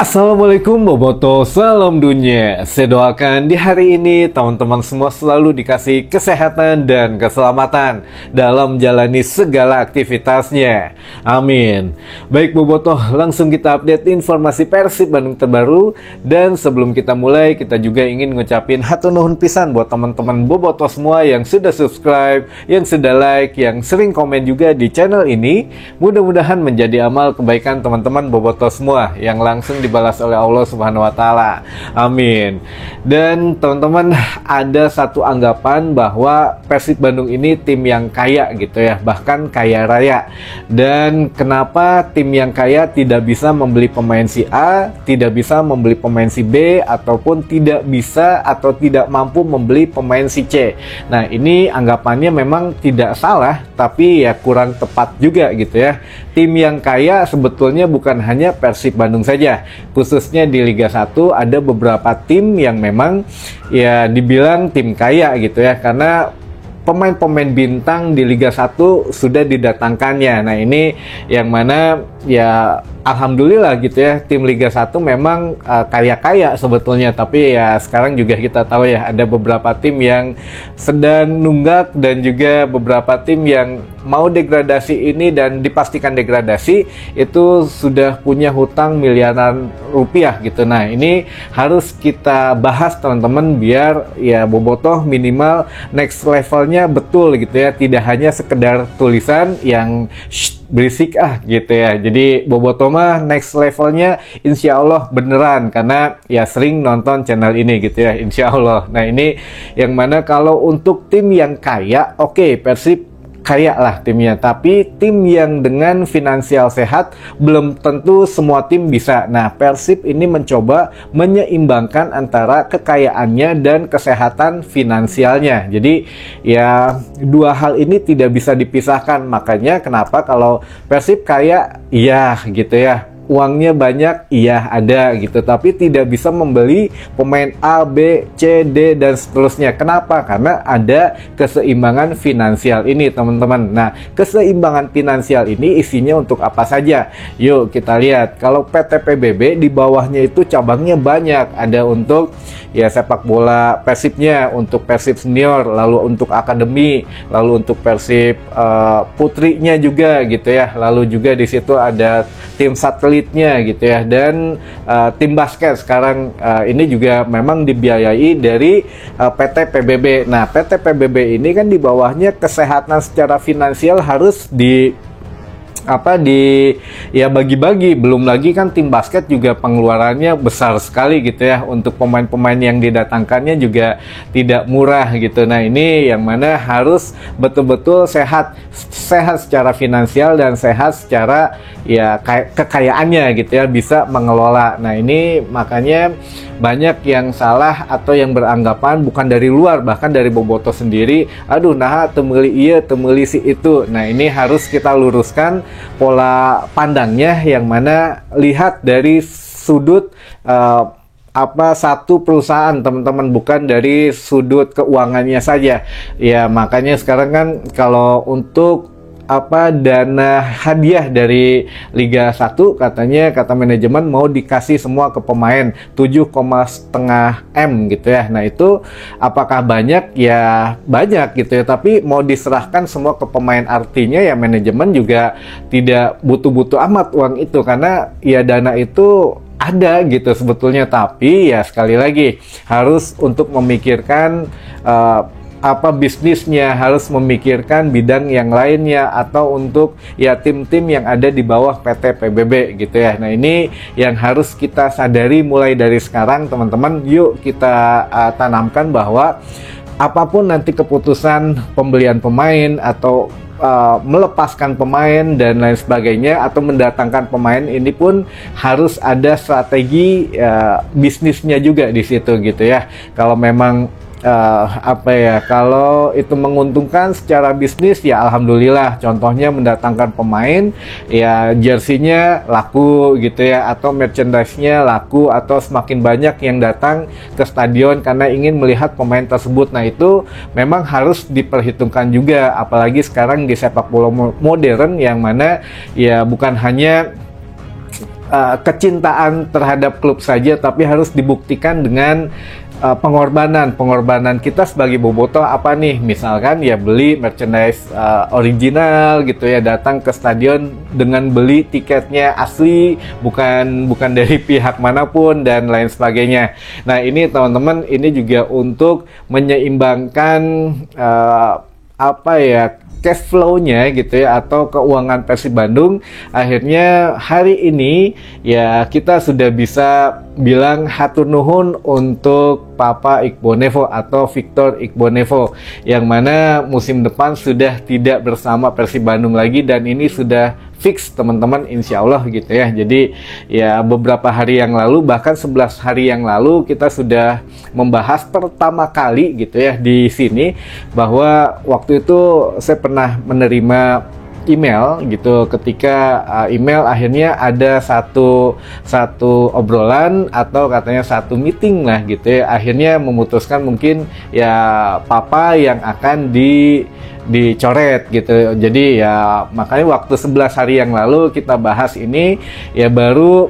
Assalamualaikum Boboto, salam dunia. Saya doakan di hari ini teman-teman semua selalu dikasih kesehatan dan keselamatan dalam menjalani segala aktivitasnya. Amin. Baik Boboto, langsung kita update informasi Persib Bandung terbaru. Dan sebelum kita mulai, kita juga ingin ngucapin hatur nuhun pisan buat teman-teman Boboto semua yang sudah subscribe, yang sudah like, yang sering komen juga di channel ini. Mudah-mudahan menjadi amal kebaikan teman-teman Boboto semua yang langsung dibalas oleh Allah Subhanahu wa taala. Amin. Dan teman-teman, ada satu anggapan bahwa Persib Bandung ini tim yang kaya gitu ya, bahkan kaya raya. Dan kenapa tim yang kaya tidak bisa membeli pemain si A, tidak bisa membeli pemain si B, ataupun tidak bisa atau tidak mampu membeli pemain si C. Nah, ini anggapannya memang tidak salah, tapi ya kurang tepat juga gitu ya. Tim yang kaya sebetulnya bukan hanya Persib Bandung saja. Khususnya di Liga 1 ada beberapa tim yang memang ya dibilang tim kaya gitu ya, karena pemain-pemain bintang di Liga 1 sudah didatangkannya. Nah, ini yang mana ya alhamdulillah gitu ya, tim Liga 1 memang kaya-kaya sebetulnya, tapi ya sekarang juga kita tahu ya ada beberapa tim yang sedang nunggak dan juga beberapa tim yang mau degradasi ini dan dipastikan degradasi itu sudah punya hutang miliaran rupiah gitu. Nah, ini harus kita bahas teman-teman biar ya Bobotoh minimal next levelnya betul gitu ya, tidak hanya sekedar tulisan yang berisik gitu ya. Jadi Bobotoh mah next levelnya insya Allah beneran, karena ya sering nonton channel ini gitu ya, insya Allah. Nah, ini yang mana kalau untuk tim yang kaya, oke, Persib kaya lah timnya, tapi tim yang dengan finansial sehat belum tentu semua tim bisa. Nah, Persib ini mencoba menyeimbangkan antara kekayaannya dan kesehatan finansialnya. Jadi ya dua hal ini tidak bisa dipisahkan. Makanya kenapa kalau Persib kaya, iya gitu ya, uangnya banyak, iya ada gitu, tapi tidak bisa membeli pemain A, B, C, D, dan seterusnya. Kenapa? Karena ada keseimbangan finansial ini teman-teman. Nah, keseimbangan finansial ini isinya untuk apa saja? Yuk kita lihat. Kalau PT PBB di bawahnya itu cabangnya banyak. Ada untuk ya sepak bola Persibnya, untuk Persib senior, lalu untuk akademi, lalu untuk Persib putrinya juga gitu ya. Lalu juga di situ ada tim satelitnya gitu ya, dan tim basket sekarang ini juga memang dibiayai dari PT PBB. Nah, PT PBB ini kan di bawahnya kesehatan secara finansial harus ya bagi-bagi. Belum lagi kan tim basket juga pengeluarannya besar sekali gitu ya, untuk pemain-pemain yang didatangkannya juga tidak murah gitu. Nah, ini yang mana harus betul-betul sehat secara finansial dan sehat secara ya kekayaannya gitu ya, bisa mengelola. Nah, ini makanya banyak yang salah atau yang beranggapan bukan dari luar, bahkan dari Bobotoh sendiri, aduh nah temeli iya temeli si itu. Nah, ini harus kita luruskan pola pandangnya, yang mana lihat dari sudut satu perusahaan teman-teman, bukan dari sudut keuangannya saja. Ya makanya sekarang kan kalau untuk dana hadiah dari Liga 1 katanya, kata manajemen mau dikasih semua ke pemain 7,5 M gitu ya. Nah, itu apakah banyak? Ya banyak gitu ya, tapi mau diserahkan semua ke pemain, artinya ya manajemen juga tidak butuh-butuh amat uang itu, karena ya dana itu ada gitu sebetulnya. Tapi ya sekali lagi harus untuk memikirkan bisnisnya, harus memikirkan bidang yang lainnya, atau untuk ya tim-tim yang ada di bawah PT PBB gitu ya. Nah, ini yang harus kita sadari mulai dari sekarang teman-teman. Yuk kita tanamkan bahwa apapun nanti keputusan pembelian pemain atau melepaskan pemain dan lain sebagainya, atau mendatangkan pemain, ini pun harus ada strategi bisnisnya juga di situ gitu ya. Kalau memang kalau itu menguntungkan secara bisnis ya alhamdulillah. Contohnya mendatangkan pemain, ya jersinya laku gitu ya, atau merchandise-nya laku, atau semakin banyak yang datang ke stadion karena ingin melihat pemain tersebut. Nah, itu memang harus diperhitungkan juga, apalagi sekarang di sepak bola modern yang mana ya bukan hanya kecintaan terhadap klub saja, tapi harus dibuktikan dengan pengorbanan kita sebagai bobotoh. Apa nih, misalkan ya beli merchandise original gitu ya, datang ke stadion dengan beli tiketnya asli, bukan dari pihak manapun dan lain sebagainya. Nah ini teman-teman, ini juga untuk menyeimbangkan cash flow-nya gitu ya, atau keuangan Persib Bandung. Akhirnya hari ini ya kita sudah bisa bilang hatur nuhun untuk Papa Iqbal atau Victor Iqbal, yang mana musim depan sudah tidak bersama Persib Bandung lagi, dan ini sudah fix teman-teman, insya Allah gitu ya. Jadi ya beberapa hari yang lalu, bahkan 11 hari yang lalu, kita sudah membahas pertama kali gitu ya di sini, bahwa waktu itu saya pernah menerima email gitu, ketika email akhirnya ada satu obrolan atau katanya satu meeting lah gitu ya, akhirnya memutuskan mungkin ya Papa yang akan dicoret gitu. Jadi ya makanya waktu 11 hari yang lalu kita bahas ini ya, baru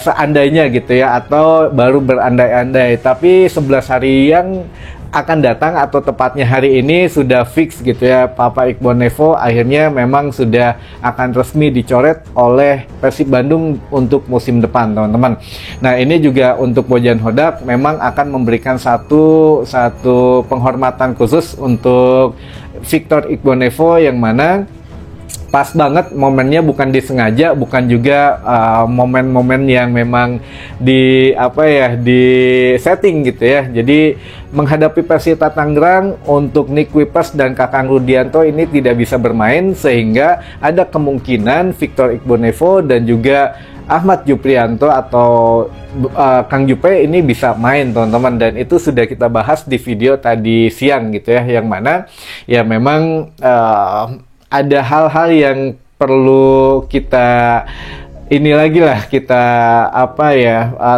seandainya gitu ya, atau baru berandai-andai, tapi 11 hari yang akan datang atau tepatnya hari ini sudah fix gitu ya, Papa Iqbal akhirnya memang sudah akan resmi dicoret oleh Persib Bandung untuk musim depan teman-teman. Nah ini juga untuk Bojan Hodak memang akan memberikan satu penghormatan khusus untuk Victor Iqbal, yang mana pas banget momennya, bukan disengaja, bukan juga momen-momen yang memang di setting gitu ya. Jadi menghadapi Persita Tangerang, untuk Nick Wipers dan Kakang Rudianto ini tidak bisa bermain, sehingga ada kemungkinan Victor Iqbal dan juga Ahmad Juprianto atau Kang Jupe ini bisa main teman-teman, dan itu sudah kita bahas di video tadi siang gitu ya, yang mana ya memang ada hal-hal yang perlu kita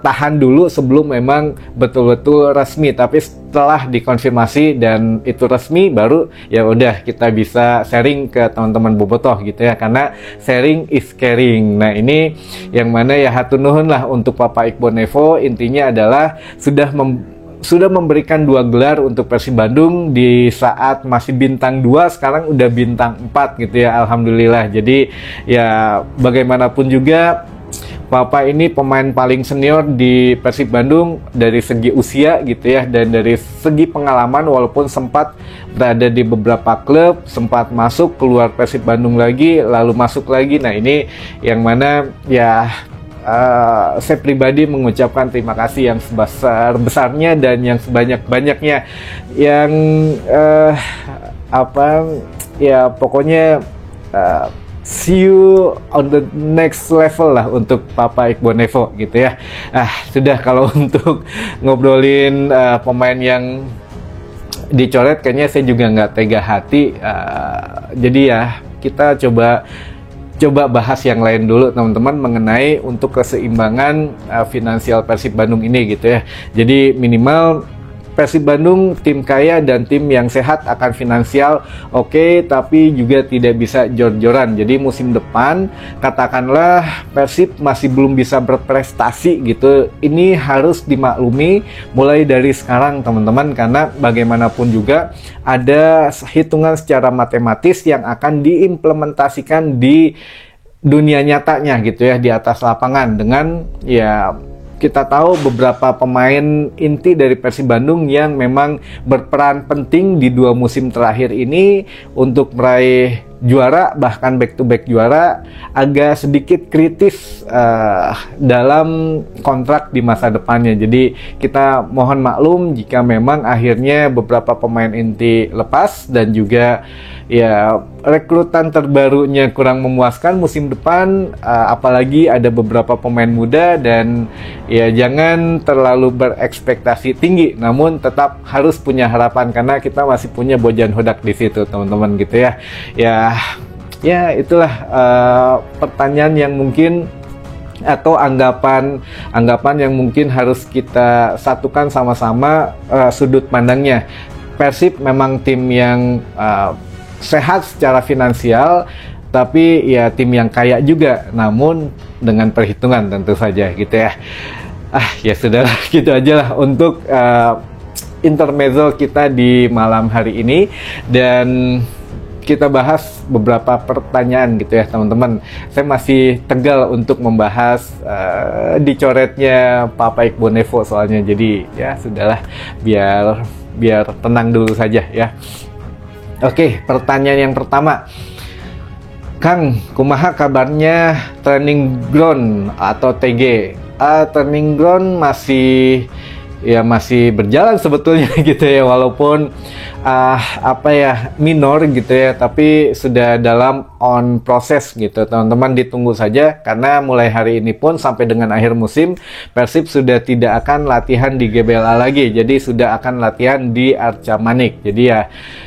tahan dulu sebelum memang betul-betul resmi. Tapi setelah dikonfirmasi dan itu resmi, baru ya udah kita bisa sharing ke teman-teman bobotoh gitu ya, karena sharing is caring. Nah ini yang mana ya hatur nuhun lah untuk Papa Iqbal, intinya adalah sudah memberikan 2 gelar untuk Persib Bandung di saat masih bintang 2, sekarang udah bintang 4 gitu ya, alhamdulillah. Jadi ya bagaimanapun juga Papa ini pemain paling senior di Persib Bandung dari segi usia gitu ya, dan dari segi pengalaman, walaupun sempat berada di beberapa klub, sempat masuk keluar Persib Bandung lagi, lalu masuk lagi. Nah ini yang mana ya saya pribadi mengucapkan terima kasih yang sebesar-besarnya dan yang sebanyak-banyaknya, yang pokoknya see you on the next level lah untuk Papa Iqbal gitu ya. Sudah, kalau untuk ngobrolin pemain yang dicoret kayaknya saya juga nggak tega hati, jadi ya kita coba bahas yang lain dulu teman-teman, mengenai untuk keseimbangan finansial Persib Bandung ini gitu ya. Jadi minimal Persib Bandung tim kaya dan tim yang sehat akan finansial oke, tapi juga tidak bisa jor-joran. Jadi musim depan katakanlah Persib masih belum bisa berprestasi gitu, ini harus dimaklumi mulai dari sekarang teman-teman, karena bagaimanapun juga ada hitungan secara matematis yang akan diimplementasikan di dunia nyatanya gitu ya, di atas lapangan, dengan ya kita tahu beberapa pemain inti dari Persib Bandung yang memang berperan penting di 2 musim terakhir ini untuk meraih juara, bahkan back to back juara, agak sedikit kritis dalam kontrak di masa depannya. Jadi kita mohon maklum jika memang akhirnya beberapa pemain inti lepas, dan juga ya rekrutan terbarunya kurang memuaskan musim depan, apalagi ada beberapa pemain muda. Dan ya jangan terlalu berekspektasi tinggi, namun tetap harus punya harapan, karena kita masih punya Bojan Hodak di situ teman-teman gitu ya. Ya itulah pertanyaan yang mungkin, atau anggapan yang mungkin harus kita satukan sama-sama sudut pandangnya. Persib memang tim yang sehat secara finansial, tapi ya tim yang kaya juga, namun dengan perhitungan tentu saja gitu ya. Ya sudah gitu aja lah untuk intermezzo kita di malam hari ini, dan kita bahas beberapa pertanyaan gitu ya teman-teman. Saya masih tegal untuk membahas dicoretnya Papa Iqbal soalnya, jadi ya sudahlah, biar tenang dulu saja ya. Oke, pertanyaan yang pertama. Kang, kumaha kabarnya training ground atau TG? Training ground masih berjalan sebetulnya gitu ya, walaupun minor gitu ya, tapi sudah dalam on proses gitu. Teman-teman ditunggu saja, karena mulai hari ini pun sampai dengan akhir musim Persib sudah tidak akan latihan di GBLA lagi, jadi sudah akan latihan di Arca Manik. Jadi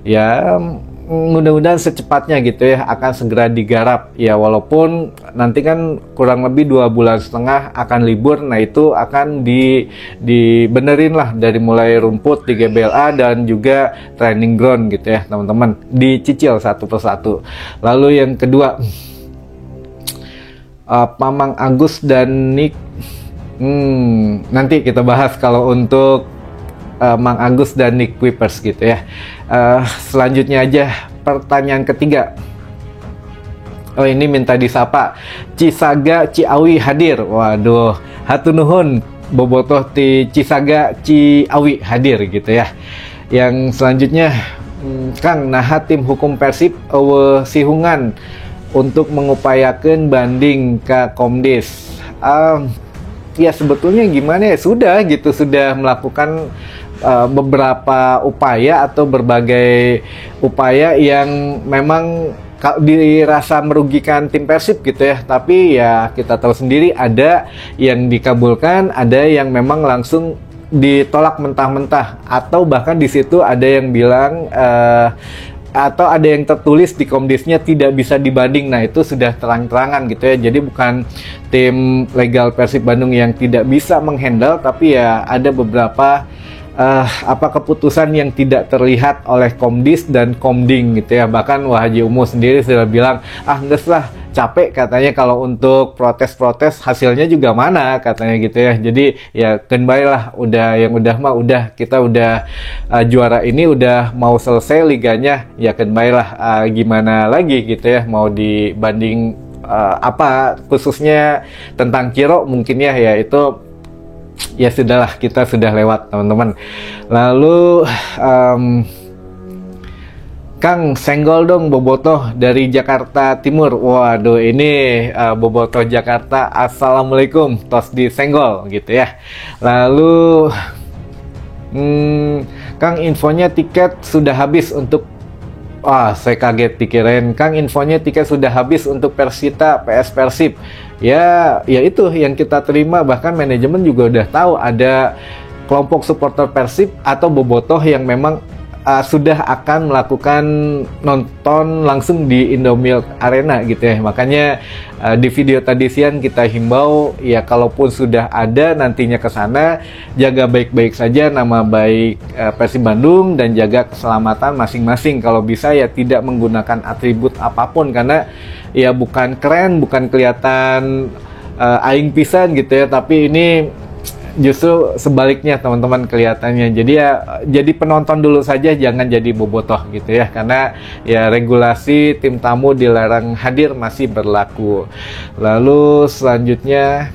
ya mudah-mudahan secepatnya gitu ya akan segera digarap ya, walaupun nanti kan kurang lebih 2,5 bulan akan libur. Nah itu akan dibenerin lah dari mulai rumput di GBLA dan juga training ground gitu ya teman-teman, dicicil satu persatu. Lalu yang kedua, Pamang Agus dan Nick, nanti kita bahas kalau untuk Mang Agus dan Nick Kuipers gitu ya. Selanjutnya aja pertanyaan ketiga. Ini minta disapa. Cisaga Ciawi hadir. Waduh, hatur nuhun bobotoh ti Cisaga Ciawi hadir gitu ya. Yang selanjutnya, Kang, naha tim hukum Persib sihungan untuk mengupayakan banding ke Komdis. Ya sebetulnya gimana ya, sudah melakukan beberapa upaya atau berbagai upaya yang memang dirasa merugikan tim Persib gitu ya, tapi ya kita tahu sendiri, ada yang dikabulkan, ada yang memang langsung ditolak mentah-mentah, atau bahkan di situ ada yang bilang atau ada yang tertulis di Komdisnya tidak bisa dibanding. Nah itu sudah terang-terangan gitu ya, jadi bukan tim legal Persib Bandung yang tidak bisa menghandle, tapi ya ada beberapa keputusan yang tidak terlihat oleh Komdis dan Komding gitu ya. Bahkan Wahaji Umu sendiri sudah bilang, enggak lah, capek katanya kalau untuk protes-protes, hasilnya juga mana katanya gitu ya. Jadi ya kembali lah, kita udah juara ini, udah mau selesai liganya, ya kembali lah, gimana lagi gitu ya, mau dibanding khususnya tentang Ciro mungkin ya itu ya sudahlah, kita sudah lewat teman-teman. Lalu Kang, senggol dong bobotoh dari Jakarta Timur. Waduh, ini bobotoh Jakarta, assalamualaikum, tos di senggol gitu ya. Lalu Kang, infonya tiket sudah habis untuk saya kaget dikirain Kang, infonya tiket sudah habis untuk Persita PS Persib. Ya itu yang kita terima, bahkan manajemen juga udah tahu ada kelompok supporter Persib atau bobotoh yang memang sudah akan melakukan nonton langsung di Indomilk Arena gitu ya. Makanya di video tadi siang kita himbau ya, kalaupun sudah ada nantinya ke sana, jaga baik-baik saja nama baik Persib Bandung dan jaga keselamatan masing-masing. Kalau bisa ya tidak menggunakan atribut apapun, karena ya bukan keren, bukan kelihatan aing pisan gitu ya, tapi ini justru sebaliknya teman-teman kelihatannya. Jadi ya jadi penonton dulu saja, jangan jadi bobotoh gitu ya, karena ya regulasi tim tamu dilarang hadir masih berlaku. Lalu selanjutnya,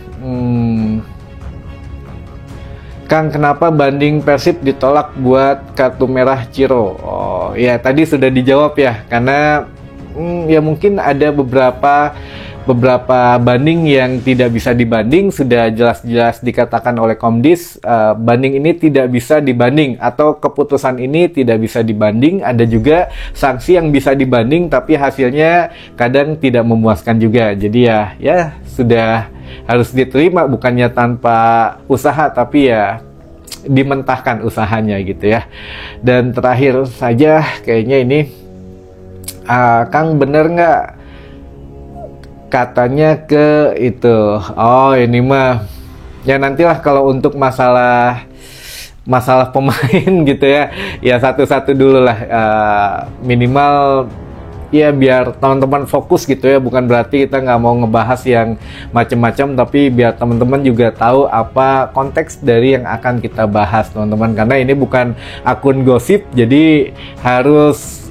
Kang, kenapa banding Persib ditolak buat kartu merah Ciro? Ya tadi sudah dijawab ya, karena ya mungkin ada beberapa banding yang tidak bisa dibanding, sudah jelas-jelas dikatakan oleh Komdis, banding ini tidak bisa dibanding atau keputusan ini tidak bisa dibanding. Ada juga sanksi yang bisa dibanding tapi hasilnya kadang tidak memuaskan juga. Jadi ya sudah harus diterima, bukannya tanpa usaha, tapi ya dimentahkan usahanya gitu ya. Dan terakhir saja kayaknya ini, Kang, bener nggak katanya ke itu? Ini mah ya nantilah kalau untuk masalah pemain gitu ya satu-satu dulu lah, minimal ya biar teman-teman fokus gitu ya, bukan berarti kita nggak mau ngebahas yang macam-macam, tapi biar teman-teman juga tahu apa konteks dari yang akan kita bahas teman-teman, karena ini bukan akun gosip, jadi harus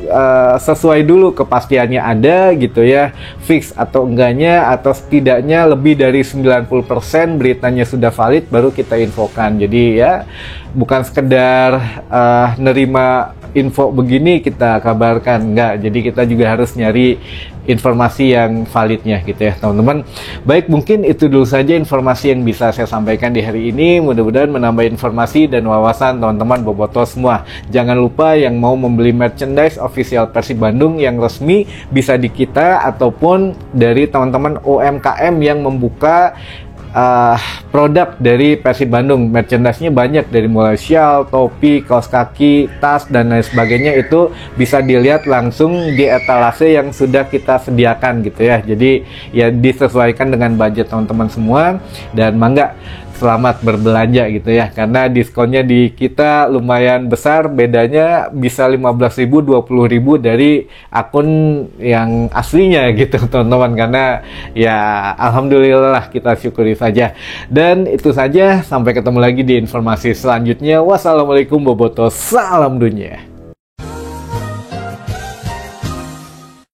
sesuai dulu kepastiannya ada gitu ya, fix atau enggaknya, atau setidaknya lebih dari 90% beritanya sudah valid baru kita infokan. Jadi ya bukan sekedar nerima info begini kita kabarkan, enggak. Jadi kita juga harus nyari informasi yang validnya gitu ya teman-teman. Baik, mungkin itu dulu saja informasi yang bisa saya sampaikan di hari ini. Mudah-mudahan menambah informasi dan wawasan teman-teman boboto semua. Jangan lupa yang mau membeli merchandise official Persib Bandung yang resmi bisa di kita ataupun dari teman-teman UMKM yang membuka produk dari Persib Bandung. Merchandise-nya banyak, dari mulai shawl, topi, kaos kaki, tas, dan lain sebagainya. Itu bisa dilihat langsung di etalase yang sudah kita sediakan gitu ya. Jadi ya disesuaikan dengan budget teman-teman semua, dan mangga selamat berbelanja gitu ya, karena diskonnya di kita lumayan besar, bedanya bisa 15.000 20.000 dari akun yang aslinya gitu teman-teman, karena ya alhamdulillah kita syukuri saja. Dan itu saja, sampai ketemu lagi di informasi selanjutnya. Wassalamualaikum boboto, salam dunia.